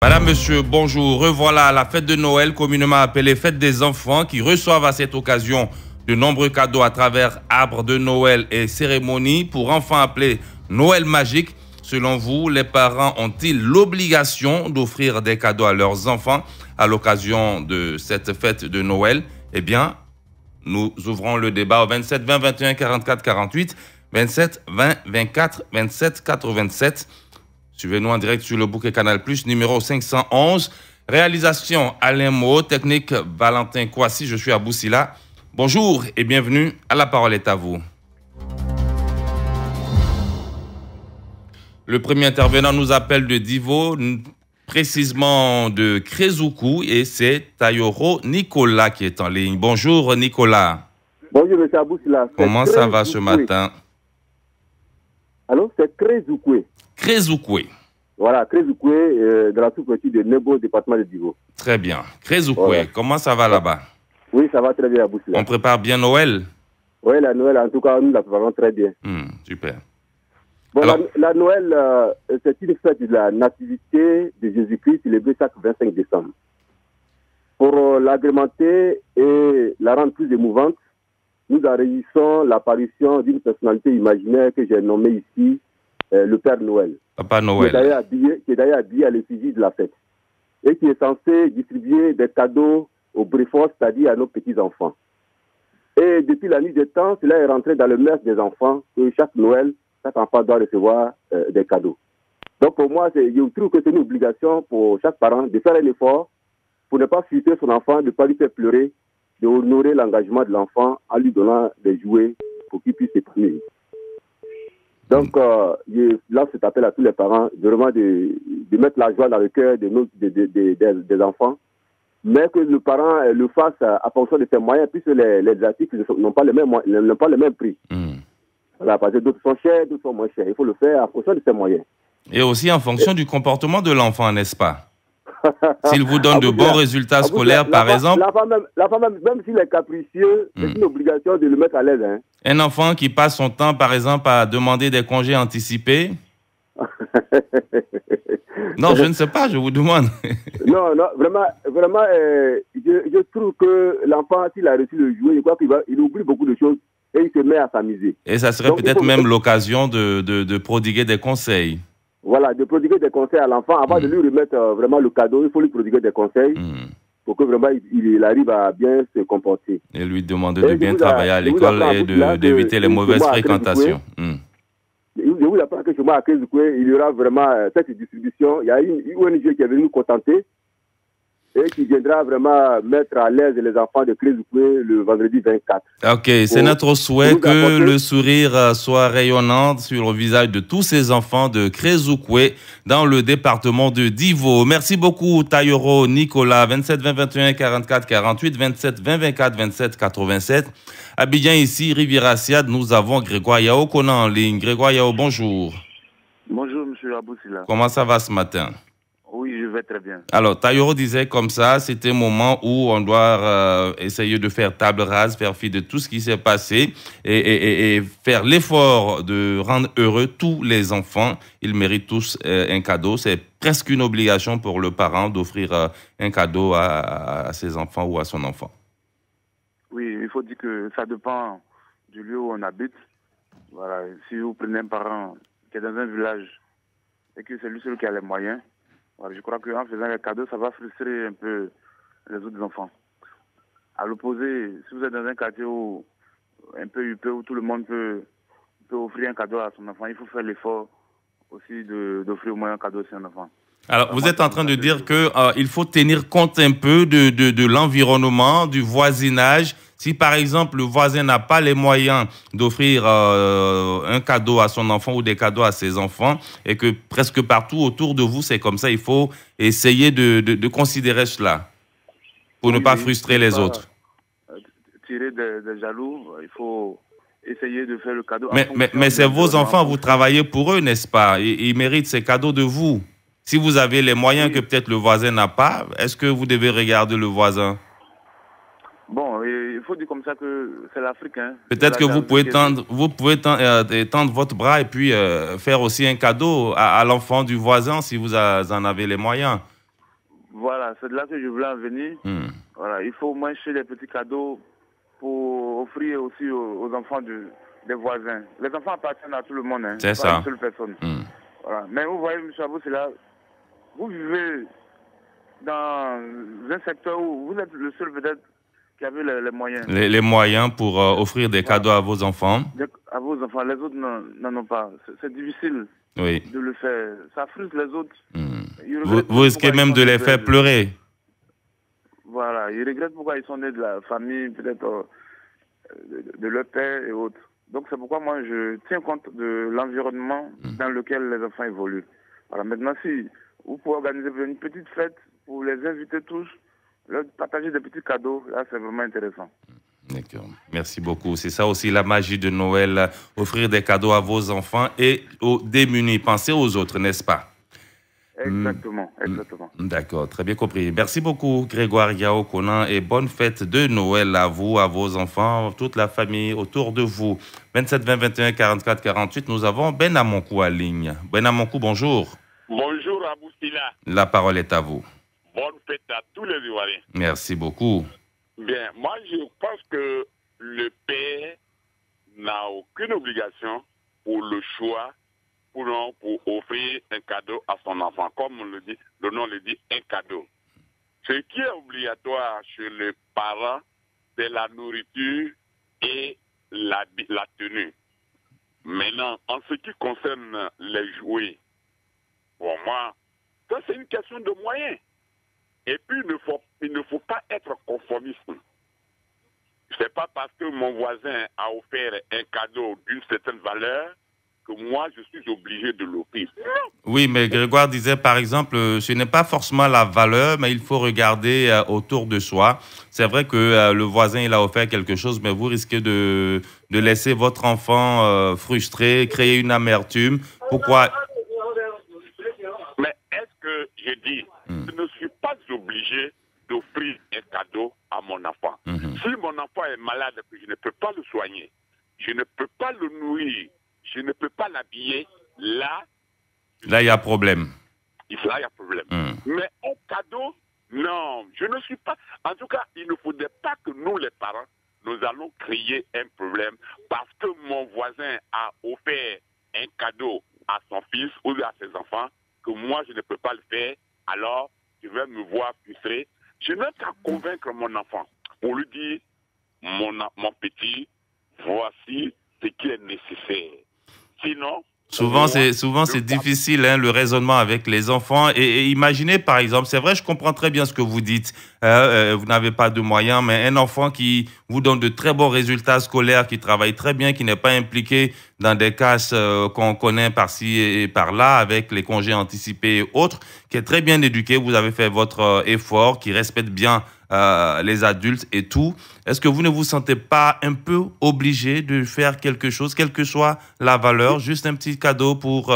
Madame, monsieur, bonjour. Revoilà la fête de Noël, communément appelée fête des enfants, qui reçoivent à cette occasion de nombreux cadeaux à travers arbres de Noël et cérémonies pour enfants appelés Noël magique. Selon vous, les parents ont-ils l'obligation d'offrir des cadeaux à leurs enfants à l'occasion de cette fête de Noël? Eh bien, nous ouvrons le débat au 27 20 21 44 48, 27 20 24 27 87. Suivez-nous en direct sur le bouquet Canal+, numéro 511. Réalisation Alain Mo, technique Valentin Kouassi, je suis à Boussila. Bonjour et bienvenue, à la parole est à vous. Le premier intervenant nous appelle de Divo, précisément de Krezoukou, et c'est Tayoro Nicolas qui est en ligne. Bonjour Nicolas. Bonjour monsieur Aboussila. Comment ça va ce matin? Allô, c'est Krezoukou. Krezoukou. Voilà, Krezoukou, de la sous-préfecture de Nebo, département de Divo. Très bien. Krezoukou, voilà. Comment ça va là-bas? Oui, ça va très bien Aboussila. On prépare bien Noël? Oui, la Noël, en tout cas, nous la préparons très bien. Super. Bon, alors... la Noël, c'est une fête de la nativité de Jésus-Christ célébrée chaque 25 décembre. Pour l'agrémenter et la rendre plus émouvante, nous enregistrons l'apparition d'une personnalité imaginaire que j'ai nommée ici le Père Noël. Papa Noël. Qui est d'ailleurs habillé à l'effigie de la fête. Et qui est censé distribuer des cadeaux aux bréfons, c'est-à-dire à nos petits-enfants. Et depuis la nuit des temps, cela est rentré dans le mœurs des enfants, que chaque Noël, chaque enfant doit recevoir des cadeaux. Donc pour moi, je trouve que c'est une obligation pour chaque parent de faire un effort pour ne pas frustrer son enfant, de ne pas lui faire pleurer, d'honorer l'engagement de l'enfant en lui donnant des jouets pour qu'il puisse s'épanouir. Donc, je lance cet appel à tous les parents, vraiment de mettre la joie dans le cœur des enfants, mais que le parent le fasse à fonction de ses moyens, puisque les articles n'ont pas le même prix. Voilà, parce que d'autres sont chers, d'autres sont moins chers. Il faut le faire en fonction de ses moyens. Et aussi en fonction du comportement de l'enfant, n'est-ce pas? S'il vous donne de bons résultats scolaires, par exemple. L'enfant, même s'il est capricieux, c'est une obligation de le mettre à l'aise. Hein. Un enfant qui passe son temps, par exemple, à demander des congés anticipés. Non, je ne sais pas, je vous demande. Non, vraiment, je trouve que l'enfant, s'il a reçu le jouet, je crois qu'il oublie beaucoup de choses et il se met à s'amuser. Et ça serait peut-être même l'occasion de prodiguer des conseils. Voilà, de prodiguer des conseils à l'enfant. Avant de lui remettre vraiment le cadeau, il faut lui prodiguer des conseils pour que vraiment il arrive à bien se comporter. Et lui demander de bien travailler à l'école et d'éviter les mauvaises fréquentations. Je vous apprends que chez moi à Krezoukou, il y aura vraiment cette distribution. Il y a une ONG qui est venue nous contenter et qui viendra vraiment mettre à l'aise les enfants de Krezoukou le vendredi 24. Ok, c'est notre souhait que le sourire soit rayonnant sur le visage de tous ces enfants de Krezoukou dans le département de Divo. Merci beaucoup Tayoro Nicolas, 27 20 21 44 48, 27 20 24 27 87. Abidjan ici, Riviera-Siad, nous avons Grégoire Yao qu'on a en ligne. Grégoire Yao, bonjour. Bonjour, monsieur Aboussila. Comment ça va ce matin? Oui, je vais très bien. Alors, Tayoro disait comme ça, c'était un moment où on doit essayer de faire table rase, faire fi de tout ce qui s'est passé et faire l'effort de rendre heureux tous les enfants. Ils méritent tous un cadeau. C'est presque une obligation pour le parent d'offrir un cadeau à ses enfants ou à son enfant. Oui, il faut dire que ça dépend du lieu où on habite. Voilà, si vous prenez un parent qui est dans un village et que c'est lui seul qui a les moyens, voilà, je crois qu'en faisant les cadeaux, ça va frustrer un peu les autres enfants. À l'opposé, si vous êtes dans un quartier où un peu huppé, où tout le monde peut offrir un cadeau à son enfant, il faut faire l'effort aussi d'offrir au moins un cadeau à son enfant. Alors, vous êtes en train de dire qu'il faut tenir compte un peu de l'environnement, du voisinage. Si, par exemple, le voisin n'a pas les moyens d'offrir un cadeau à son enfant ou des cadeaux à ses enfants, et que presque partout autour de vous, c'est comme ça, il faut essayer de considérer cela pour ne pas frustrer les autres. Tirer des jaloux, il faut essayer de faire le cadeau. Mais c'est vos enfants, vous travaillez pour eux, n'est-ce pas? Ils méritent ces cadeaux de vous. Si vous avez les moyens que peut-être le voisin n'a pas, est-ce que vous devez regarder le voisin? Bon, il faut dire comme ça que c'est l'Afrique. Hein. Peut-être que vous pouvez tendre votre bras et puis faire aussi un cadeau à l'enfant du voisin si vous en avez les moyens. Voilà, c'est de là que je voulais en venir. Voilà, il faut au moins acheter des petits cadeaux pour offrir aussi aux enfants des voisins. Les enfants appartiennent à tout le monde, hein, C'est pas ça. à une seule personne. Voilà. Mais vous voyez, M. Abou, c'est là, vous vivez dans un secteur où vous êtes le seul peut-être qui avez les moyens. Les moyens pour offrir des cadeaux à vos enfants. À vos enfants, les autres n'en ont pas. C'est difficile de le faire. Ça frustre les autres. Vous risquez même de les faire pleurer. Voilà, ils regrettent pourquoi ils sont nés de la famille, peut-être de leur père et autres. Donc c'est pourquoi moi je tiens compte de l'environnement dans lequel les enfants évoluent. Voilà, maintenant si vous pouvez organiser une petite fête pour les inviter tous, leur partager des petits cadeaux, là c'est vraiment intéressant. D'accord, merci beaucoup. C'est ça aussi la magie de Noël, offrir des cadeaux à vos enfants et aux démunis. Pensez aux autres, n'est-ce pas? Exactement, exactement. D'accord, très bien compris. Merci beaucoup, Grégoire Yao Conan, et bonne fête de Noël à vous, à vos enfants, toute la famille autour de vous. 27 20 21 44 48, nous avons Ben Amonkou en ligne. Ben Amonkou, bonjour. Bonjour Abou Sila. La parole est à vous. Bonne fête à tous les Ivoiriens. Merci beaucoup. Bien, moi je pense que le père n'a aucune obligation pour le choix pour offrir un cadeau à son enfant. Comme le nom le dit, un cadeau. Ce qui est obligatoire chez les parents, c'est la nourriture et la tenue. Maintenant, en ce qui concerne les jouets, pour moi, ça c'est une question de moyens. Et puis, il ne faut pas être conformiste. C'est pas parce que mon voisin a offert un cadeau d'une certaine valeur que moi, je suis obligé de l'offrir. Oui, mais Grégoire disait, par exemple, ce n'est pas forcément la valeur, mais il faut regarder autour de soi. C'est vrai que le voisin, il a offert quelque chose, mais vous risquez de laisser votre enfant frustré, créer une amertume. Pourquoi? Mais est-ce que je dis, je ne suis pas obligé d'offrir un cadeau à mon enfant. Si mon enfant est malade et que je ne peux pas le soigner, je ne peux pas le nourrir, je ne peux pas l'habiller, là, il y a problème. Là, il y a problème. Mais un cadeau, non, je ne suis pas... En tout cas, il ne faudrait pas que nous, les parents, nous allons créer un problème parce que mon voisin a offert un cadeau à son fils ou à ses enfants, que moi, je ne peux pas le faire, alors je vais me voir frustré. Je n'ai qu'à convaincre mon enfant pour lui dire, mon petit, voici ce qui est nécessaire. Sinon... Souvent, c'est difficile, hein, le raisonnement avec les enfants. Et imaginez, par exemple, c'est vrai, je comprends très bien ce que vous dites. Vous n'avez pas de moyens, mais un enfant qui vous donne de très bons résultats scolaires, qui travaille très bien, qui n'est pas impliqué dans des casses qu'on connaît par-ci et par-là, avec les congés anticipés et autres, qui est très bien éduqué, vous avez fait votre effort, qui respecte bien les adultes et tout. Est-ce que vous ne vous sentez pas un peu obligé de faire quelque chose, quelle que soit la valeur, juste un petit cadeau pour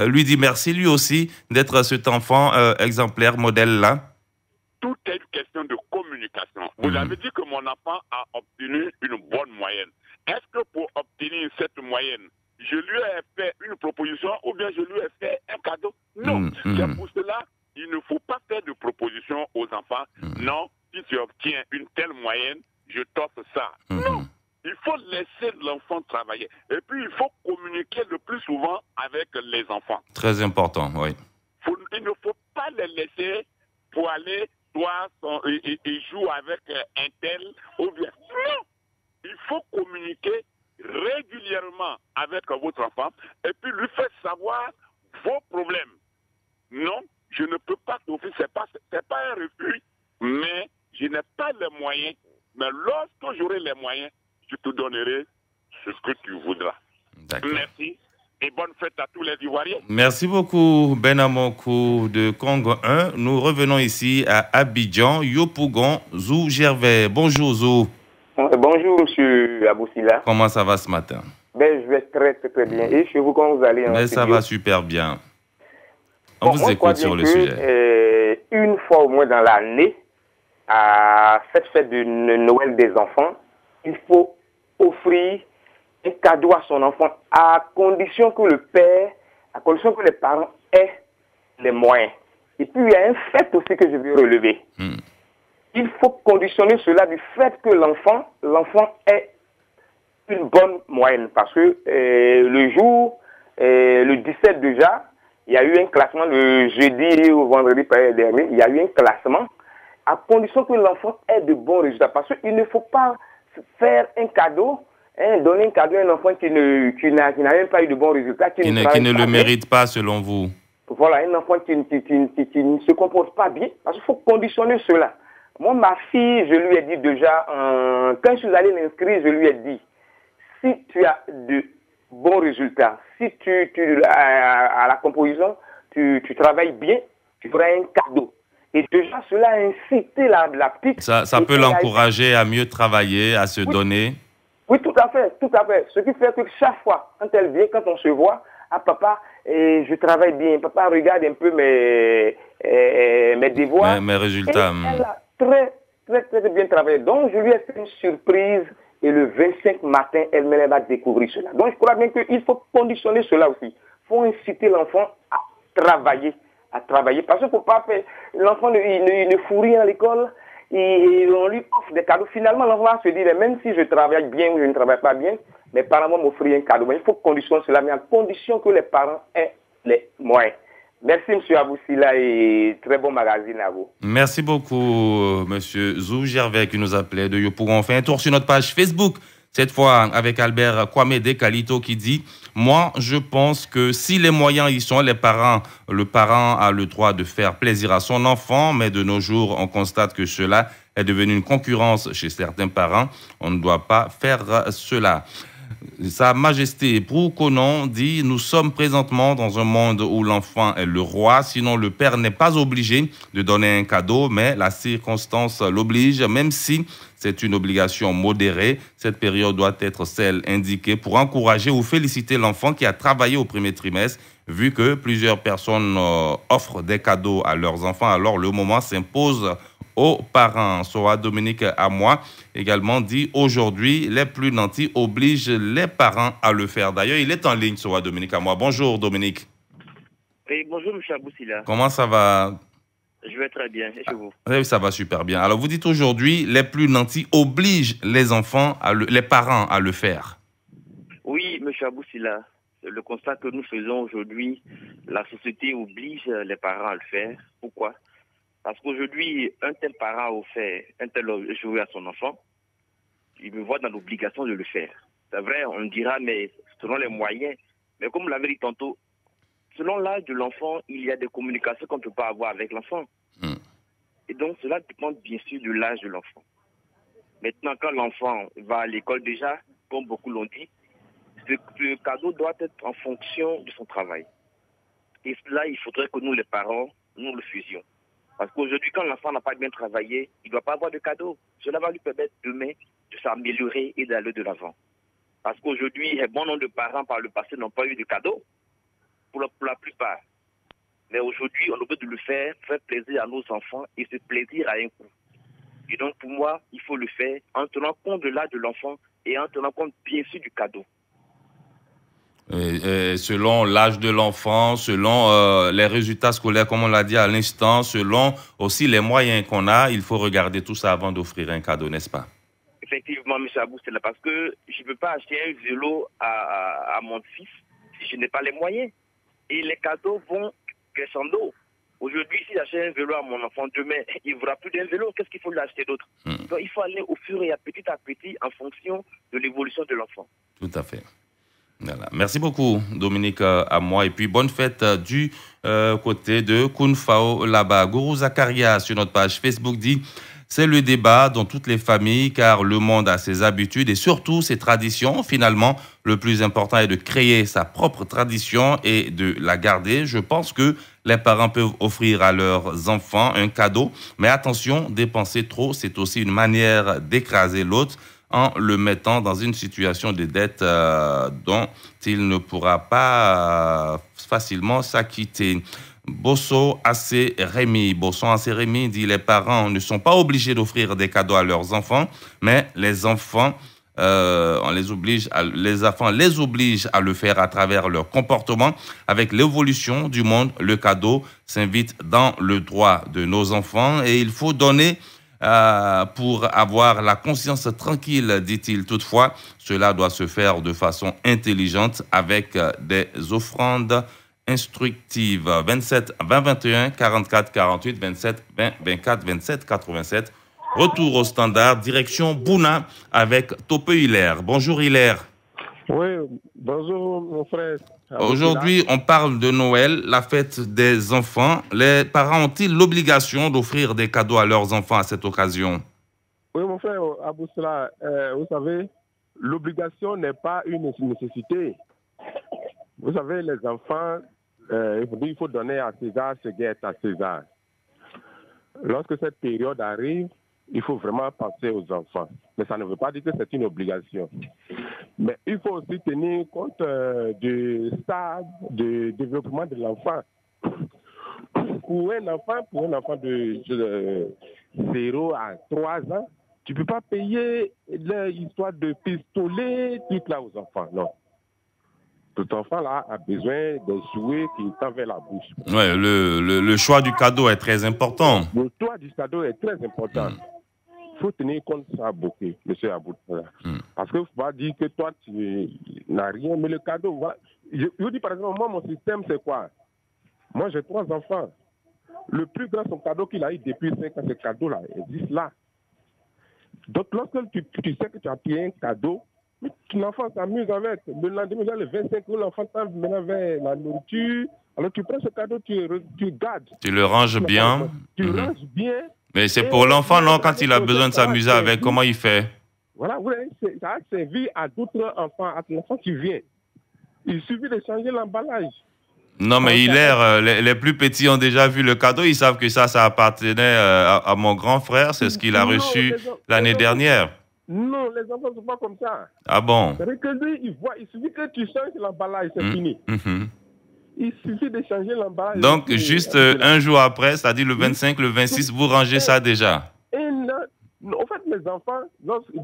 lui dire merci, lui aussi, d'être cet enfant exemplaire, modèle-là? Tout est une question de communication. Vous avez dit que mon enfant a obtenu une bonne moyenne. Est-ce que pour obtenir cette moyenne, je lui ai fait une proposition ou bien je lui ai fait un cadeau? Non. C'est pour cela qu'il ne faut pas faire de proposition aux enfants. Non, si tu obtiens une telle moyenne, je t'offre ça. Non. Il faut laisser l'enfant travailler. Et puis, il faut communiquer le plus souvent avec les enfants. Très important, oui. Il ne faut pas les laisser pour aller, ils jouent avec un tel ou bien. Non. Il faut communiquer régulièrement avec votre enfant et puis lui faire savoir vos problèmes. Non, je ne peux pas t'offrir, c'est pas un refus, mais je n'ai pas les moyens. Mais lorsque j'aurai les moyens, je te donnerai ce que tu voudras. Merci et bonne fête à tous les Ivoiriens. Merci beaucoup, Ben Amonkou de Congo 1. Nous revenons ici à Abidjan, Yopougon, Zou Gervais. Bonjour Zou. Bonjour, monsieur Abou Sila. Comment ça va ce matin? Je vais très, très, très bien. Et chez vous, quand vous allez Mais ça va super bien. On vous écoute sur le sujet. Une fois au moins dans l'année, à cette fête de Noël des enfants, il faut offrir un cadeau à son enfant à condition que le père, à condition que les parents aient les moyens. Et puis, il y a un fait aussi que je veux relever. Il faut conditionner cela du fait que l'enfant ait une bonne moyenne. Parce que le jour, le 17 déjà, il y a eu un classement le jeudi ou vendredi dernier, il y a eu un classement à condition que l'enfant ait de bons résultats. Parce qu'il ne faut pas faire un cadeau, donner un cadeau à un enfant qui n'a même pas eu de bons résultats, qui ne le mérite pas selon vous. Voilà, un enfant qui ne se comporte pas bien, parce qu'il faut conditionner cela. Moi, ma fille, je lui ai dit déjà, quand je suis allé l'inscrire, je lui ai dit, si tu as de bons résultats, si à la composition, tu travailles bien, tu auras un cadeau. Et déjà, cela a incité la petite. Ça peut l'encourager à mieux travailler, à se donner. Oui, tout à fait, tout à fait. Ce qui fait que chaque fois, quand elle vient, quand on se voit, ah papa, je travaille bien, papa, regarde un peu mes devoirs. Mes résultats. Et elle a très bien travaillé. Donc, je lui ai fait une surprise et le 25 matin, elle va découvrir cela. Donc, je crois bien qu'il faut conditionner cela aussi. Il faut inciter l'enfant à travailler. Parce qu'il ne faut pas faire... L'enfant, il ne fout rien à l'école et on lui offre des cadeaux. Finalement, l'enfant va se dire, même si je travaille bien ou je ne travaille pas bien, mes parents vont m'offrir un cadeau. Mais il faut conditionner cela, mais à condition que les parents aient les moyens. Merci, M. Aboussila, et très bon magazine à vous. Merci beaucoup, M. Zou Gervais, qui nous appelait de Yopougon. On fait un tour sur notre page Facebook, cette fois avec Albert Kwame Kalito qui dit « Moi, je pense que si les moyens y sont, le parent a le droit de faire plaisir à son enfant, mais de nos jours, on constate que cela est devenu une concurrence chez certains parents. On ne doit pas faire cela. » Sa Majesté Brouconon dit « Nous sommes présentement dans un monde où l'enfant est le roi, sinon le père n'est pas obligé de donner un cadeau, mais la circonstance l'oblige, même si c'est une obligation modérée. Cette période doit être celle indiquée pour encourager ou féliciter l'enfant qui a travaillé au premier trimestre. Vu que plusieurs personnes offrent des cadeaux à leurs enfants, alors le moment s'impose aux parents. Soa Dominique à moi également dit aujourd'hui les plus nantis obligent les parents à le faire. D'ailleurs, il est en ligne, Soa Dominique à moi. Bonjour Dominique. Oui, bonjour M. Aboussila. Comment ça va? Je vais très bien, et chez vous? Oui, ça va super bien. Alors vous dites aujourd'hui les plus nantis obligent les parents à le faire. Oui, M. Aboussila. Le constat que nous faisons aujourd'hui, la société oblige les parents à le faire. Pourquoi? Parce qu'aujourd'hui, un tel parent a fait un tel jouet à son enfant, il me voit dans l'obligation de le faire. C'est vrai, on dira, mais selon les moyens. Mais comme l'avait dit tantôt, selon l'âge de l'enfant, il y a des communications qu'on ne peut pas avoir avec l'enfant. Et donc, cela dépend bien sûr de l'âge de l'enfant. Maintenant, quand l'enfant va à l'école déjà, comme beaucoup l'ont dit, ce cadeau doit être en fonction de son travail. Et cela, il faudrait que nous, les parents, nous le faisions. Parce qu'aujourd'hui, quand l'enfant n'a pas bien travaillé, il ne doit pas avoir de cadeau. Cela va lui permettre demain de s'améliorer et d'aller de l'avant. Parce qu'aujourd'hui, un bon nombre de parents par le passé n'ont pas eu de cadeau, pour la plupart. Mais aujourd'hui, on doit le faire plaisir à nos enfants et ce plaisir à un coût. Et donc, pour moi, il faut le faire en tenant compte de l'âge de l'enfant et en tenant compte bien sûr du cadeau. Selon l'âge de l'enfant, selon les résultats scolaires, comme on l'a dit à l'instant, selon aussi les moyens qu'on a, il faut regarder tout ça avant d'offrir un cadeau, n'est-ce pas? Effectivement, M. Abou, c'est là parce que je ne peux pas acheter un vélo à mon fils si je n'ai pas les moyens. Et les cadeaux vont crescendo. Aujourd'hui, si j'achète un vélo à mon enfant, demain, il ne voudra plus d'un vélo. Qu'est-ce qu'il faut lui acheter d'autre? Donc, il faut aller au fur et à petit en fonction de l'évolution de l'enfant. Tout à fait. Voilà. Merci beaucoup, Dominique, à moi. Et puis, bonne fête du côté de Kunfao là-bas. Gourou Zakaria, sur notre page Facebook, dit « C'est le débat dans toutes les familles, car le monde a ses habitudes et surtout ses traditions. Finalement, le plus important est de créer sa propre tradition et de la garder. Je pense que les parents peuvent offrir à leurs enfants un cadeau. Mais attention, dépenser trop, c'est aussi une manière d'écraser l'autre en le mettant dans une situation de dette dont il ne pourra pas facilement s'acquitter. Bosso Assez Rémi dit les parents ne sont pas obligés d'offrir des cadeaux à leurs enfants, mais les enfants les enfants les obligent à le faire à travers leur comportement. Avec l'évolution du monde, le cadeau s'invite dans le droit de nos enfants et il faut donner pour avoir la conscience tranquille, dit-il. Toutefois, cela doit se faire de façon intelligente avec des offrandes instructives. 27 20 21 44 48 27 20 24 27 87. Retour au standard, direction Bouna avec Tope Hilaire. Bonjour Hilaire. Oui, bonjour mon frère. Aujourd'hui, on parle de Noël, la fête des enfants. Les parents ont-ils l'obligation d'offrir des cadeaux à leurs enfants à cette occasion? Oui, mon frère Aboussela, vous savez, l'obligation n'est pas une nécessité. Vous savez, les enfants, il faut donner à César ce qui est à César. Lorsque cette période arrive, il faut vraiment penser aux enfants. Mais ça ne veut pas dire que c'est une obligation. Mais il faut aussi tenir compte du stade de développement de l'enfant. Pour un enfant de 0 à 3 ans, tu ne peux pas payer l'histoire de pistolet tout là aux enfants. Non. Tout enfant là a besoin de jouets qui tend vers la bouche. Ouais, le choix du cadeau est très important. Le choix du cadeau est très important. Il faut tenir compte de ça beaucoup, M. Aboud. Parce qu'il ne faut pas dire que toi, tu n'as rien, mais le cadeau, voilà. Je vous dis par exemple, moi, mon système, c'est quoi? Moi, j'ai 3 enfants. Le plus grand son cadeau qu'il a eu depuis 5 ans, ce cadeau-là existe là. Donc, lorsque tu sais que tu as payé un cadeau, mais l'enfant s'amuse avec. Le lendemain, le 25 août, l'enfant tend maintenant vers la nourriture. Alors, tu prends ce cadeau, tu gardes. Tu le ranges bien. Tu ranges bien. Mais c'est pour l'enfant, non, quand il a besoin de s'amuser avec, comment il fait? Voilà, ça a servi à d'autres enfants, à l'enfant qui vient. Il suffit de changer l'emballage. Non, mais les plus petits ont déjà vu le cadeau, ils savent que ça appartenait à mon grand frère, c'est ce qu'il a reçu l'année dernière. Non, les enfants ne sont pas comme ça. Ah bon? C'est que lui, il suffit que tu changes l'emballage, c'est fini. Il suffit de changer l'emballage. Donc, juste un jour après, c'est-à-dire le 25, le 26, vous rangez ça déjà? En fait, les enfants,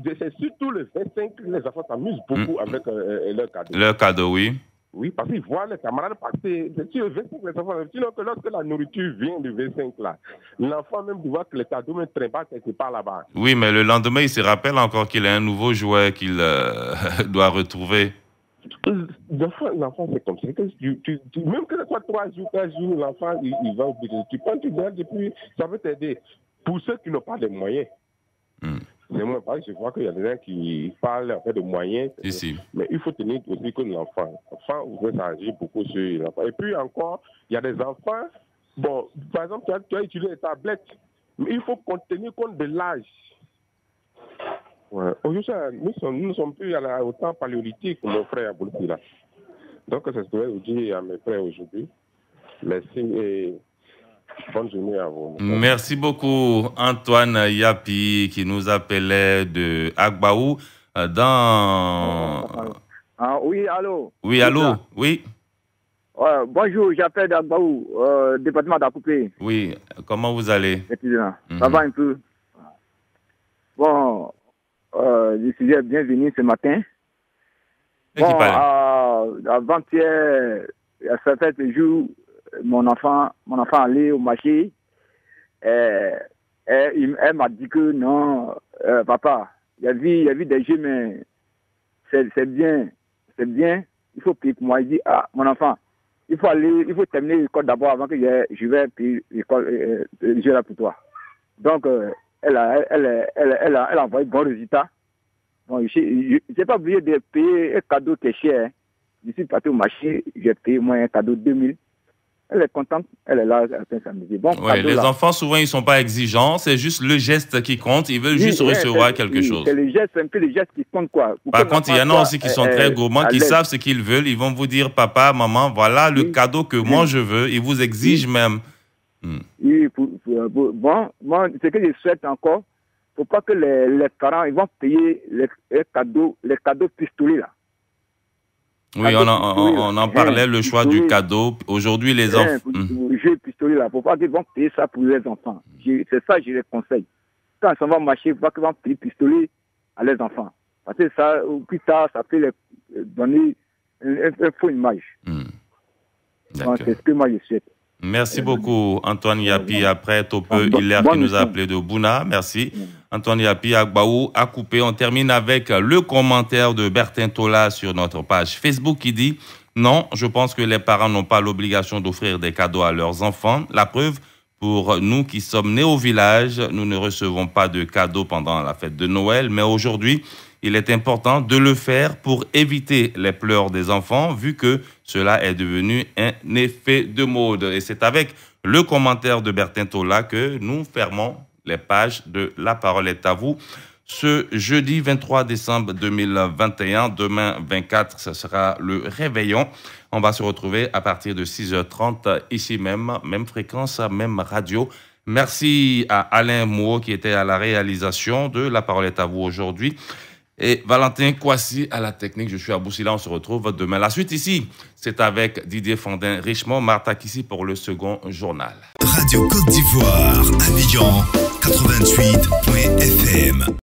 c'est surtout le 25 que les enfants s'amusent beaucoup avec leur cadeau. Leur cadeau, oui. Oui, parce qu'ils voient les camarades passer. C'est sur le 25 les enfants. Sinon, que lorsque la nourriture vient du 25 là, l'enfant même voit que le cadeau ne traîne pas quelque part là-bas. Oui, mais le lendemain, il se rappelle encore qu'il a un nouveau jouet qu'il doit retrouver. L'enfant, c'est comme ça. Même que ce soit 3 jours, 4 jours, l'enfant, il va oublier. Tu prends, tu donnes, et puis ça peut t'aider. Pour ceux qui n'ont pas de moyens. C'est moi, je vois qu'il y a des gens qui parlent en fait de moyens. Ici. Mais il faut tenir aussi que l'enfant. L'enfant, ça agit beaucoup sur l'enfant. Et puis encore, il y a des enfants. Bon, par exemple, tu as utilisé les tablettes. Mais il faut tenir compte de l'âge. Ouais. Aujourd'hui, nous ne sommes plus au temps paléolithique, mon frère Aboulti là. Donc, c'est ce que je veux dire à mes frères aujourd'hui. Merci et bonne journée à vous. Merci beaucoup, Antoine Yapi, qui nous appelait de Agbaou dans... oui, allô? Oui, allô? Oui. Bonjour, j'appelle d'Agbaou, département d'Akoupé. Oui, comment vous allez? Ça va un peu. Bon, je suis bienvenu ce matin. Bon, avant-hier, ça fait un jour, mon enfant allait au marché. Elle m'a dit que non, papa, il y a vu des jeux, mais c'est bien. Il faut payer pour moi. Il dit, mon enfant, il faut terminer l'école d'abord avant que je vais payer l'école, le jeu là pour toi. Donc, elle a envoyé de bons résultats. Bon, je n'ai pas oublié de payer un cadeau qui est cher. Je suis parti au marché, j'ai payé moi un cadeau de 2000. Elle est contente, elle est là, elle peut s'amuser. Bon, ouais, les enfants, souvent, ils ne sont pas exigeants, c'est juste le geste qui compte, ils veulent juste recevoir quelque chose. C'est le geste, un peu le geste qui compte, quoi. Par contre, il y en a aussi qui sont très gourmands, qui savent ce qu'ils veulent, ils vont vous dire, papa, maman, voilà le cadeau que moi je veux, ils vous exigent même. Oui, bon, moi, ce que je souhaite encore, il ne faut pas que les parents ils vont payer les cadeaux pistolets, là. Oui, on en parlait, le choix du cadeau. Aujourd'hui, les enfants... Le jeu pistolet, là, il ne faut pas qu'ils vont payer ça pour les enfants. C'est ça que je les conseille. Quand ils vont marcher, il faut pas qu'ils vont payer pistolet à les enfants. Parce que ça, plus tard, ça peut donner une fausse image. Donc, c'est ce que moi je souhaite. Merci beaucoup, Antoine Yapi. Après, Topeu Hilaire qui nous a appelé de Bouna. Merci. Antoine Yapi, Agbaou, a coupé. On termine avec le commentaire de Bertin Tola sur notre page Facebook qui dit « Non, je pense que les parents n'ont pas l'obligation d'offrir des cadeaux à leurs enfants. La preuve, pour nous qui sommes nés au village, nous ne recevons pas de cadeaux pendant la fête de Noël. Mais aujourd'hui, il est important de le faire pour éviter les pleurs des enfants, vu que cela est devenu un effet de mode. » Et c'est avec le commentaire de Bertin Tola que nous fermons les pages de La Parole est à vous. Ce jeudi 23 décembre 2021, demain 24, ce sera le réveillon. On va se retrouver à partir de 6h30 ici même fréquence, même radio. Merci à Alain Moreau qui était à la réalisation de La Parole est à vous aujourd'hui. Et Valentin Kouassi à la technique. Je suis à Boussila. On se retrouve demain. La suite ici, c'est avec Didier Fondin Richemont, Martha Kissi pour le second journal. Radio Côte d'Ivoire, Abidjan, 88.fm.